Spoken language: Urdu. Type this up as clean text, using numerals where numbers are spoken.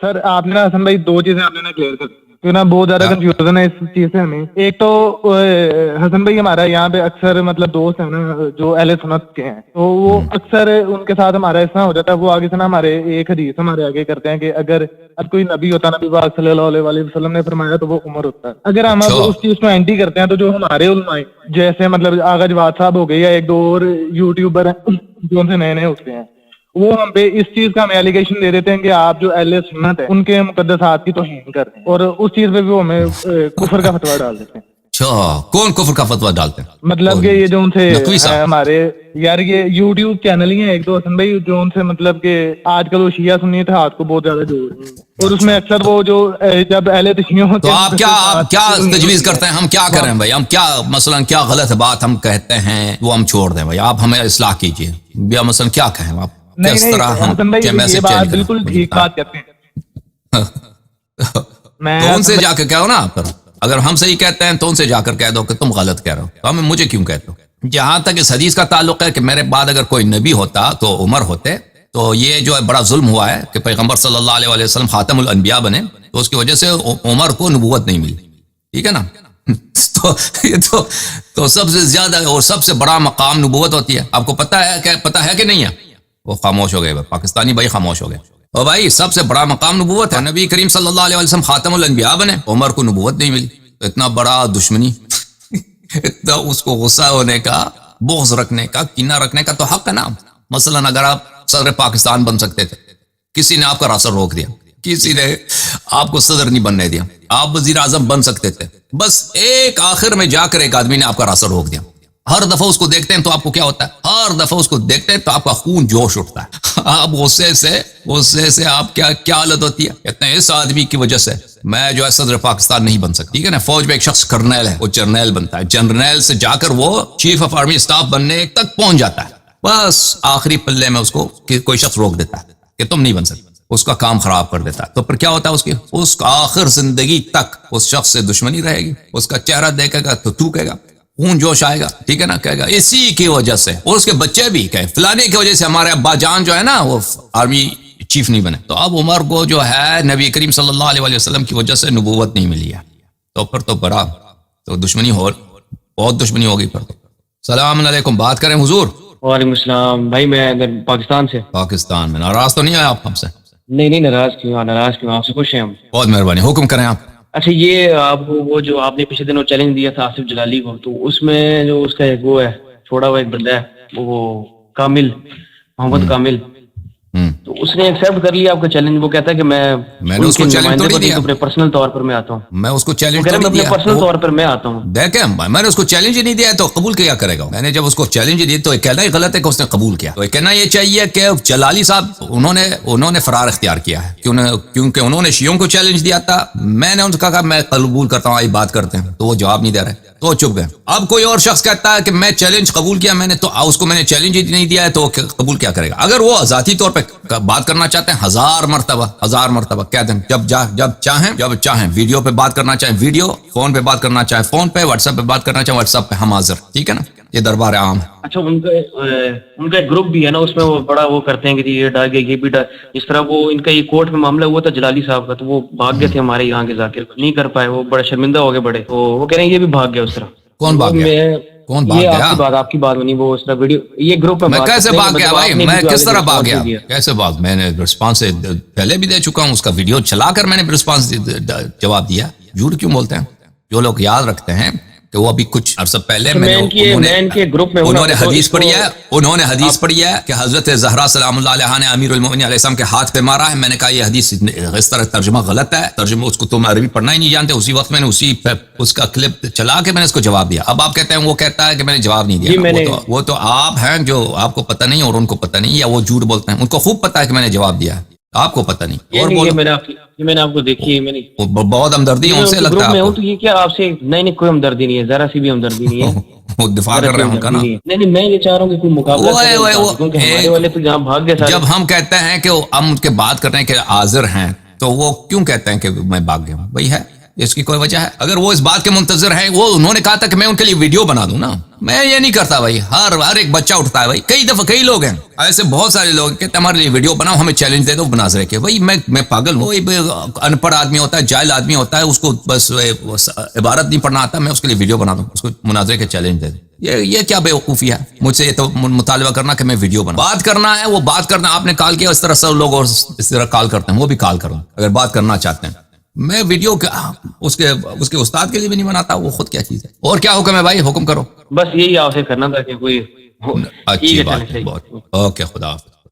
سر آپ نے نا حسن بھائی دو چیزیں آپ نے نا کلیئر کر کیوں نا بہت زیادہ کنفیوژن ہے اس چیز سے ہمیں. ایک تو حسن بھائی ہمارا یہاں پہ اکثر مطلب دوست ہیں نا جو اہل سنت کے ہیں, تو وہ اکثر ان کے ساتھ ہمارا ایسا ہو جاتا ہے, وہ آگے سے نا ہمارے ایک حدیث ہمارے آگے کرتے ہیں کہ اگر اب کوئی نبی ہوتا, نبی پاک صلی اللہ علیہ وآلہ وسلم نے فرمایا تو وہ عمر ہوتا ہے. اگر ہم اب اس چیز کو اینٹی کرتے ہیں تو جو ہمارے علماء جیسے مطلب آغا جواد صاحب ہو گئے یا ایک دو اور یوٹیوبر ہیں جو ان سے نئے اٹھتے ہیں, وہ ہم پہ اس چیز کا ہمیں ایلیگیشن دے دیتے ہیں کہ آپ جو اہل سنت ہے ان کے مقدسات کی توہین کر رہے ہیں, اور اس چیز پہ بھی وہ ہمیں کفر کا فتویٰ ڈال دیتے ہیں. اچھا, کون کفر کا فتویٰ ڈالتے ہیں؟ مطلب کہ یہ جو ان سے ہمارے یار یہ یوٹیوب چینل ہی ہیں ایک دو حسن بھائی, جو ان سے مطلب کہ آج کل وہ شیعہ سنی اتحاد کو بہت زیادہ جوڑ رہے ہیں, اور اس میں اکثر وہ جو جب اہل تشیعوں ہوتے ہیں. تو آپ کیا تجویز کرتے ہیں, ہم کیا کریں بھائی؟ ہم کیا مثلا کیا غلط بات ہم کہتے ہیں وہ ہم چھوڑ دیں بھائی؟ آپ ہمیں اصلاح کیجیے, یا مثلا کیا کہیں آپ؟ کس طرح ہم یہ بات بالکل ٹھیک بات کرتے ہیں. تو ان سے جا کے کہو نا, اگر ہم صحیح کہتے ہیں تو ان سے جا کر کہہ دو کہ تم غلط کہہ رہے ہو, تو ہمیں مجھے کیوں کہتے ہو؟ جہاں تک اس حدیث کا تعلق ہے کہ میرے بعد اگر کوئی نبی ہوتا تو عمر ہوتے, تو یہ جو ہے بڑا ظلم ہوا ہے کہ پیغمبر صلی اللہ علیہ وآلہ وسلم خاتم الانبیاء بنے, تو اس کی وجہ سے عمر کو نبوت نہیں ملی. ٹھیک ہے نا؟ تو سب سے زیادہ اور سب سے بڑا مقام نبوت ہوتی ہے. آپ کو پتہ ہے کہ نہیں ہے؟ وہ خاموش ہو گئے, پاکستانی بھائی خاموش ہو گئے. اور بھائی سب سے بڑا مقام نبوت ہے, نبی کریم صلی اللہ علیہ وسلم خاتم الانبیاء بنے, عمر کو نبوت نہیں ملی. تو اتنا بڑا دشمنی, اتنا اس کو غصہ ہونے کا, بغض رکھنے کا, کینہ رکھنے کا تو حق ہے نا. مثلا اگر آپ صدر پاکستان بن سکتے تھے, کسی نے آپ کا راستہ روک دیا, کسی نے آپ کو صدر نہیں بننے دیا, آپ وزیر اعظم بن سکتے تھے, بس ایک آخر میں جا کر ایک آدمی نے آپ کا راستہ روک دیا. ہر دفعہ اس کو دیکھتے ہیں تو آپ کو کیا ہوتا ہے؟ ہر دفعہ اس کو دیکھتے ہیں تو آپ کا خون جوش اٹھتا ہے. آپ غصے سے آپ کیا حالت ہوتی ہے؟ کہتے ہیں اس آدمی کی وجہ سے میں جو ہے صدر پاکستان نہیں بن سکتی. ٹھیک ہے نا؟ فوج میں ایک شخص کرنیل ہے, وہ جرنیل بنتا ہے, جرنیل سے جا کر وہ چیف آف آرمی اسٹاف بننے تک پہنچ جاتا ہے. بس آخری پلے میں اس کو کوئی شخص روک دیتا ہے کہ تم نہیں بن سکتے, اس کا کام خراب کر دیتا ہے. تو پھر کیا ہوتا ہے اس کا آخر زندگی تک اس شخص سے دشمنی رہے گی. اس کا چہرہ دیکھے گا تو تھوکے گا, خون جوش آئے گا. ٹھیک ہے نا؟ کہے گا اسی کی وجہ سے, اور اس کے بچے بھی کہے فلانے کی وجہ سے ہمارے ابا جان جو ہے نا وہ آرمی چیف نہیں بنے. تو اب عمر کو جو ہے نبی کریم صلی اللہ علیہ وسلم کی وجہ سے نبوت نہیں ملی ہے, تو پھر تو بڑا تو دشمنی بہت دشمنی ہوگی پھر تو. السلام علیکم, بات کریں حضور. وعلیکم السلام بھائی, میں پاکستان سے. پاکستان میں ناراض تو نہیں آیا آپ ہم سے؟ نہیں ناراض کیوں, آپ سے خوش ہیں ہم. بہت مہربانی, حکم کریں آپ. اچھا, یہ آپ وہ جو آپ نے پچھلے دنوں چیلنج دیا تھا آصف جلالی کو, تو اس میں جو اس کا ایک وہ ہے چھوڑا ہوا ایک بندہ ہے وہ کامل, محمد کامل, تو اس نے ایکسیپٹ کر لیا آپ کا چیلنج. وہ کہتا ہے کہ میں اس کو چیلنج توڑ دیا, اپنے پرسنل طور پر میں آتا ہوں. میں اس کو چیلنج توڑ دیا, پرسنل طور پر میں آتا ہوں. دیکھیں میں نے اس کو چیلنج ہی نہیں دیا تو قبول کیا کرے گا؟ میں نے جب اس کو چیلنج دی تو کہنا ہی غلط ہے کہ اس نے قبول کیا. تو کہنا یہ چاہیے کہ جلالی صاحب انہوں نے فرار اختیار کیا ہے, کیونکہ انہوں نے شیعوں کو چیلنج دیا تھا. میں نے ان سے کہا میں قبول کرتا ہوں, آئی بات کرتے ہیں, تو وہ جواب نہیں دے رہے, تو چپ گئے. اب کوئی اور شخص کہتا ہے کہ میں چیلنج قبول کیا میں نے, تو اس کو میں نے چیلنج ہی نہیں دیا ہے تو قبول کیا کرے گا؟ اگر وہ ذاتی طور پہ بات کرنا چاہتے ہیں 1000 مرتبہ کہہ دیں, جب چاہیں ویڈیو پہ بات کرنا چاہیں ویڈیو, فون پہ بات کرنا چاہیں فون پہ, واٹس ایپ پہ بات کرنا چاہیں واٹس ایپ پہ, ہم حاضر. ٹھیک ہے نا؟ یہ دربار عام ہے. اچھا, ان کا ایک گروپ بھی ہے نا, اس میں وہ بڑا وہ کرتے ہیں کہ یہ ڈال گیا, یہ بھی ڈال. جس طرح وہ ان کا یہ کورٹ میں معاملہ ہوا تھا جلالی صاحب کا, تو وہ بھاگ گئے تھے ہمارے یہاں کے ذاکر, نہیں کر پائے, وہ بڑے شرمندہ ہو گئے بڑے. تو وہ کہہ رہے ہیں یہ بھی بھاگ گیا اس طرح. کون بھاگ گیا؟ آپ کی بات نہیں, وہ اس طرح ویڈیو یہ گروپ میں کیسے بھاگ گیا بھائی؟ میں کس طرح بھاگ گیا؟ کیسے بھاگ؟ میں نے رسپانس پہلے بھی دے چکا ہوں, اس کا ویڈیو چلا کر میں نے رسپانس جواب دیا. جھوٹ کیوں بولتے ہیں؟ جو لوگ یاد رکھتے ہیں کہ وہ ابھی کچھ عرصہ پہلے انہوں نے حدیث پڑھی ہے کہ حضرت زہرا سلام اللہ علیہ نے امیر المومنین علیہ السلام کے ہاتھ پہ مارا ہے. میں نے کہا یہ حدیث اس طرح ترجمہ غلط ہے, ترجمہ اس کو تم عربی پڑھنا ہی نہیں جانتے. اسی وقت میں نے اس کا کلپ چلا کے میں نے اس کو جواب دیا. اب آپ کہتے ہیں وہ کہتا ہے کہ میں نے جواب نہیں دیا. وہ تو آپ ہیں جو آپ کو پتہ نہیں اور ان کو پتہ نہیں, یا وہ جھوٹ بولتے ہیں. ان کو خوب پتہ ہے کہ میں نے جواب دیا ہے, آپ کو پتہ نہیں. اور میں نے آپ کو دیکھی, میں نے بہت ہمدردی ان سے لگتا ہے. تو یہ کیا آپ سے نہیں کوئی ہمدردی نہیں ہے, ذرا سی بھی ہمدردی نہیں ہے. وہ دفاع کر رہے ہیں ان کا نا. نہیں میں یہ چاہ رہا ہوں کہ کوئی مقابلہ. جب ہم کہتے ہیں کہ ہم ان کے بات کر رہے ہیں کہ حاضر ہیں, تو وہ کیوں کہتے ہیں کہ میں بھاگ گیا ہوں؟ وہی ہے اس کی کوئی وجہ ہے؟ اگر وہ اس بات کے منتظر ہیں، وہ انہوں نے کہا تھا کہ میں ان کے لیے ویڈیو بنا دوں نا، میں یہ نہیں کرتا بھائی. ہر ایک بچہ اٹھتا ہے بھائی، کئی دفعہ کئی لوگ ہیں ایسے، بہت سارے لوگ کہتے ہیں ہمارے لیے ویڈیو بناؤ، ہمیں چیلنج دے دو مناظرے کے. بھائی میں پاگل ہوں؟ کوئی ان پڑھ آدمی ہوتا ہے، جاہل آدمی ہوتا ہے، اس کو بس عبارت نہیں پڑھنا آتا، میں اس کے لیے ویڈیو بنا دوں، اس کو مناظرے کے چیلنج دے دوں. یہ کیا بے وقوفی ہے مجھ سے یہ تو مطالبہ کرنا کہ میں ویڈیو بناؤں. بات کرنا ہے وہ بات کرنا. آپ نے کال کیا، اس طرح سے لوگ اور اس طرح کال کرتے ہیں، وہ بھی کال کروں اگر بات کرنا چاہتے ہیں. میں ویڈیو اس کے استاد کے لیے بھی نہیں بناتا، وہ خود کیا چیز ہے. اور کیا حکم ہے بھائی؟ حکم کرو. بس یہی آپ سے کرنا تھا کہ کوئی اچھی بات ہے بہت. اوکے، خدا حافظ.